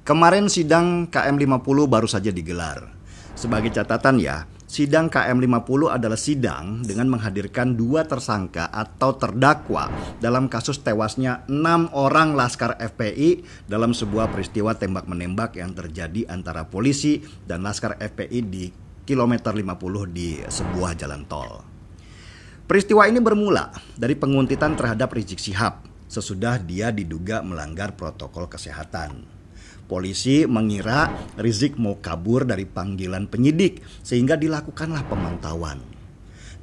Kemarin sidang KM50 baru saja digelar. Sebagai catatan ya, sidang KM50 adalah sidang dengan menghadirkan 2 tersangka atau terdakwa dalam kasus tewasnya 6 orang Laskar FPI dalam sebuah peristiwa tembak-menembak yang terjadi antara polisi dan Laskar FPI di kilometer 50 di sebuah jalan tol. Peristiwa ini bermula dari penguntitan terhadap Rizik Syihab sesudah dia diduga melanggar protokol kesehatan. Polisi mengira Rizik mau kabur dari panggilan penyidik sehingga dilakukanlah pemantauan.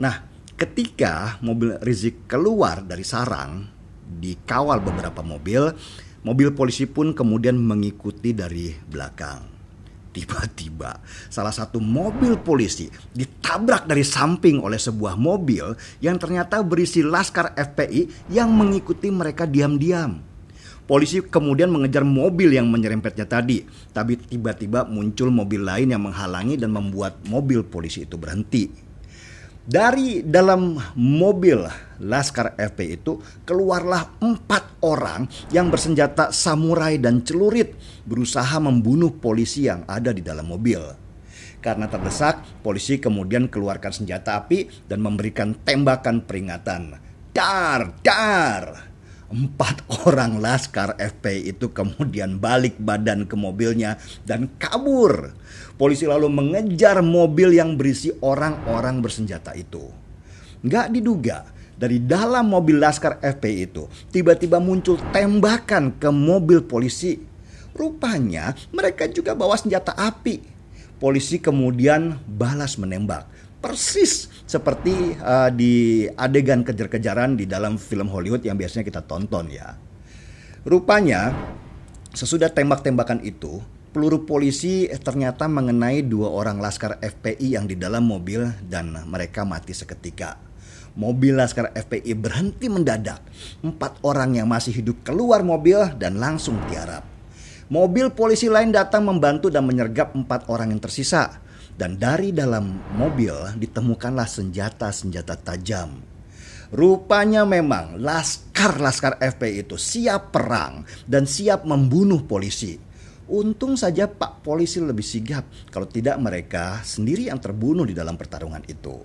Nah, ketika mobil Rizik keluar dari sarang, dikawal beberapa mobil polisi pun kemudian mengikuti dari belakang. Tiba-tiba salah satu mobil polisi ditabrak dari samping oleh sebuah mobil yang ternyata berisi Laskar FPI yang mengikuti mereka diam-diam. Polisi kemudian mengejar mobil yang menyerempetnya tadi, tapi tiba-tiba muncul mobil lain yang menghalangi dan membuat mobil polisi itu berhenti. Dari dalam mobil Laskar FPI itu keluarlah 4 orang yang bersenjata samurai dan celurit berusaha membunuh polisi yang ada di dalam mobil. Karena terdesak, polisi kemudian keluarkan senjata api dan memberikan tembakan peringatan. Dar, dar! 4 orang Laskar FPI itu kemudian balik badan ke mobilnya dan kabur. Polisi lalu mengejar mobil yang berisi orang-orang bersenjata itu. Nggak diduga, dari dalam mobil Laskar FPI itu tiba-tiba muncul tembakan ke mobil polisi. Rupanya mereka juga bawa senjata api. Polisi kemudian balas menembak. Persis seperti di adegan kejar-kejaran di dalam film Hollywood yang biasanya kita tonton ya. Rupanya sesudah tembak-tembakan itu, peluru polisi ternyata mengenai 2 orang Laskar FPI yang di dalam mobil dan mereka mati seketika. Mobil Laskar FPI berhenti mendadak. 4 orang yang masih hidup keluar mobil dan langsung tiarap. Mobil polisi lain datang membantu dan menyergap 4 orang yang tersisa. Dan dari dalam mobil ditemukanlah senjata-senjata tajam. Rupanya memang Laskar FPI itu siap perang dan siap membunuh polisi. Untung saja Pak Polisi lebih sigap, kalau tidak mereka sendiri yang terbunuh di dalam pertarungan itu.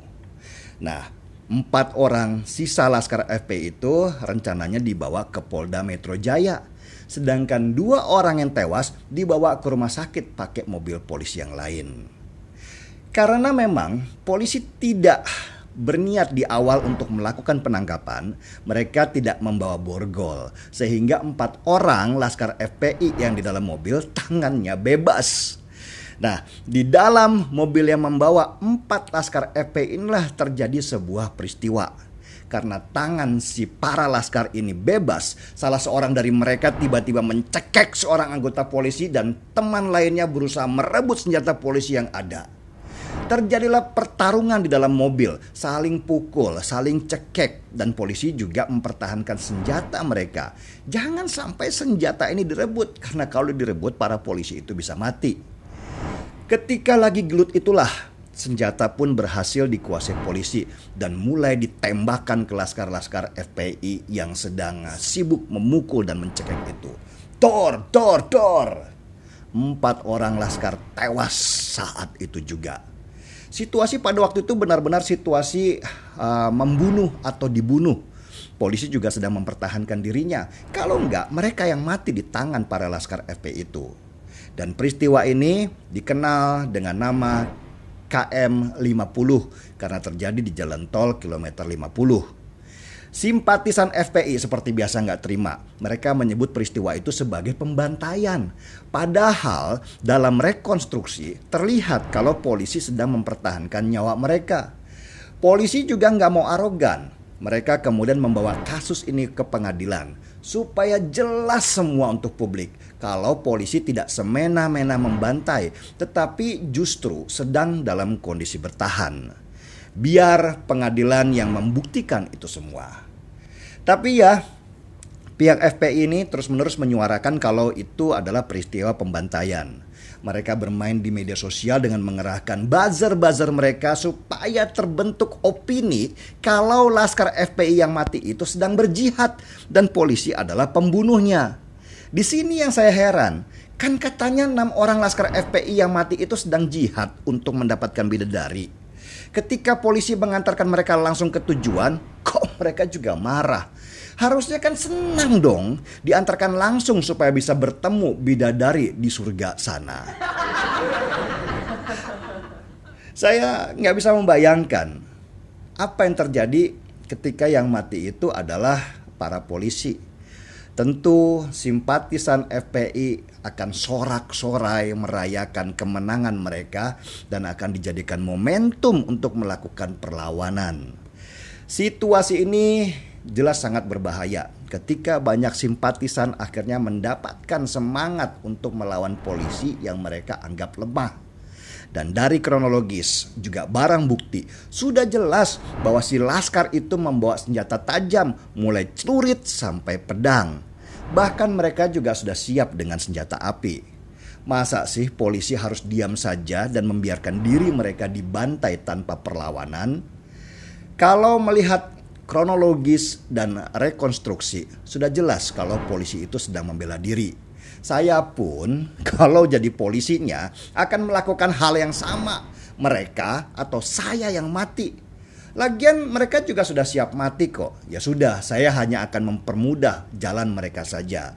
Nah, 4 orang sisa Laskar FPI itu rencananya dibawa ke Polda Metro Jaya. Sedangkan 2 orang yang tewas dibawa ke rumah sakit pakai mobil polisi yang lain. Karena memang polisi tidak berniat di awal untuk melakukan penangkapan, mereka tidak membawa borgol. Sehingga 4 orang Laskar FPI yang di dalam mobil tangannya bebas. Nah, di dalam mobil yang membawa 4 Laskar FPI inilah terjadi sebuah peristiwa. Karena tangan si para Laskar ini bebas, salah seorang dari mereka tiba-tiba mencekek seorang anggota polisi dan teman lainnya berusaha merebut senjata polisi yang ada. Terjadilah pertarungan di dalam mobil, saling pukul, saling cekek, dan polisi juga mempertahankan senjata mereka. Jangan sampai senjata ini direbut, karena kalau direbut para polisi itu bisa mati. Ketika lagi gelut itulah, senjata pun berhasil dikuasai polisi dan mulai ditembakkan ke Laskar-Laskar FPI yang sedang sibuk memukul dan mencekek itu. Dor, dor, dor! 4 orang Laskar tewas saat itu juga. Situasi pada waktu itu benar-benar situasi membunuh atau dibunuh. Polisi juga sedang mempertahankan dirinya. Kalau enggak, mereka yang mati di tangan para Laskar FPI itu. Dan peristiwa ini dikenal dengan nama KM50 karena terjadi di jalan tol kilometer 50. Simpatisan FPI seperti biasa nggak terima. Mereka menyebut peristiwa itu sebagai pembantaian. Padahal dalam rekonstruksi terlihat kalau polisi sedang mempertahankan nyawa mereka. Polisi juga nggak mau arogan. Mereka kemudian membawa kasus ini ke pengadilan supaya jelas semua untuk publik kalau polisi tidak semena-mena membantai, tetapi justru sedang dalam kondisi bertahan. Biar pengadilan yang membuktikan itu semua. Tapi ya, pihak FPI ini terus-menerus menyuarakan kalau itu adalah peristiwa pembantaian. Mereka bermain di media sosial dengan mengerahkan buzzer-buzzer mereka supaya terbentuk opini kalau Laskar FPI yang mati itu sedang berjihad dan polisi adalah pembunuhnya. Di sini yang saya heran, Kan katanya 6 orang laskar FPI yang mati itu sedang jihad untuk mendapatkan bidadari. Ketika polisi mengantarkan mereka langsung ke tujuan, kok mereka juga marah. Harusnya kan senang dong diantarkan langsung supaya bisa bertemu bidadari di surga sana. Saya nggak bisa membayangkan apa yang terjadi ketika yang mati itu adalah para polisi. Tentu simpatisan FPI akan sorak-sorai merayakan kemenangan mereka dan akan dijadikan momentum untuk melakukan perlawanan. Situasi ini jelas sangat berbahaya ketika banyak simpatisan akhirnya mendapatkan semangat untuk melawan polisi yang mereka anggap lemah. Dan dari kronologis juga barang bukti sudah jelas bahwa si laskar itu membawa senjata tajam mulai celurit sampai pedang. Bahkan mereka juga sudah siap dengan senjata api. Masa sih polisi harus diam saja dan membiarkan diri mereka dibantai tanpa perlawanan? Kalau melihat kronologis dan rekonstruksi, sudah jelas kalau polisi itu sedang membela diri. Saya pun kalau jadi polisinya akan melakukan hal yang sama. Mereka atau saya yang mati. Lagian mereka juga sudah siap mati kok. Ya sudah, saya hanya akan mempermudah jalan mereka saja.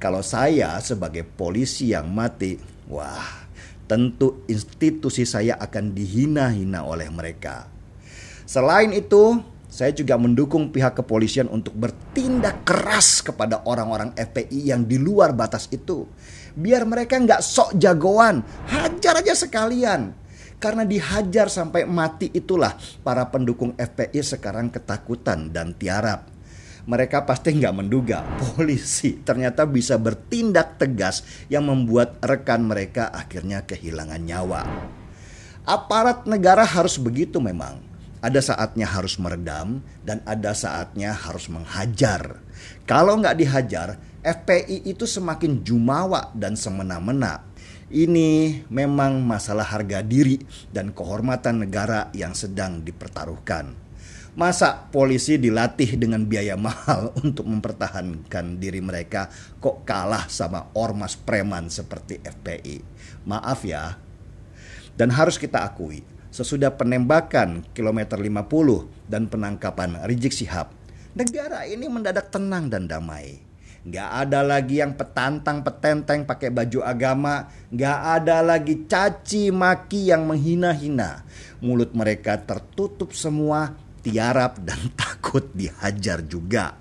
Kalau saya sebagai polisi yang mati, wah, tentu institusi saya akan dihina-hina oleh mereka. Selain itu, saya juga mendukung pihak kepolisian untuk bertindak keras kepada orang-orang FPI yang di luar batas itu. Biar mereka nggak sok jagoan, hajar aja sekalian. Karena dihajar sampai mati itulah para pendukung FPI sekarang ketakutan dan tiarap. Mereka pasti nggak menduga polisi ternyata bisa bertindak tegas yang membuat rekan mereka akhirnya kehilangan nyawa. Aparat negara harus begitu memang. Ada saatnya harus meredam dan ada saatnya harus menghajar. Kalau nggak dihajar, FPI itu semakin jumawa dan semena-mena. Ini memang masalah harga diri dan kehormatan negara yang sedang dipertaruhkan. Masa polisi dilatih dengan biaya mahal untuk mempertahankan diri mereka kok kalah sama ormas preman seperti FPI? Maaf ya. Dan harus kita akui, sesudah penembakan kilometer 50 dan penangkapan Rizik Syihab, negara ini mendadak tenang dan damai. Gak ada lagi yang petantang petenteng pakai baju agama. Gak ada lagi caci maki yang menghina-hina. Mulut mereka tertutup semua, tiarap dan takut dihajar juga.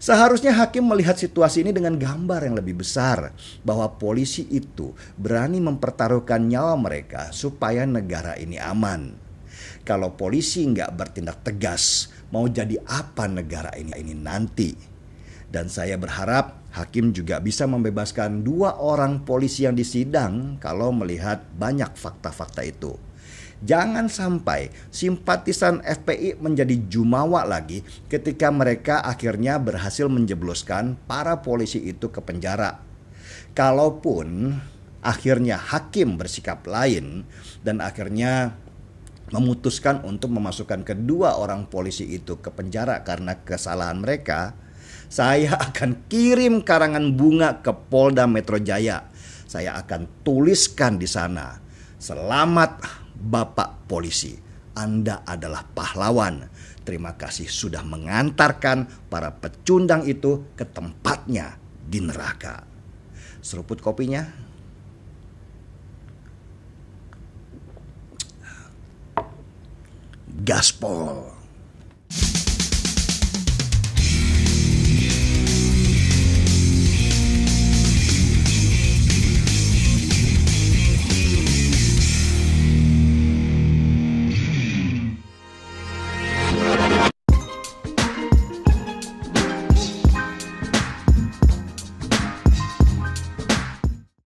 Seharusnya hakim melihat situasi ini dengan gambar yang lebih besar, bahwa polisi itu berani mempertaruhkan nyawa mereka supaya negara ini aman. Kalau polisi gak bertindak tegas, mau jadi apa negara ini nanti? Dan saya berharap hakim juga bisa membebaskan 2 orang polisi yang disidang kalau melihat banyak fakta-fakta itu. Jangan sampai simpatisan FPI menjadi jumawa lagi ketika mereka akhirnya berhasil menjebloskan para polisi itu ke penjara. Kalaupun akhirnya hakim bersikap lain dan akhirnya memutuskan untuk memasukkan kedua orang polisi itu ke penjara karena kesalahan mereka, saya akan kirim karangan bunga ke Polda Metro Jaya. Saya akan tuliskan di sana, "Selamat Bapak Polisi, Anda adalah pahlawan. Terima kasih sudah mengantarkan para pecundang itu ke tempatnya di neraka." Seruput kopinya. Gaspol.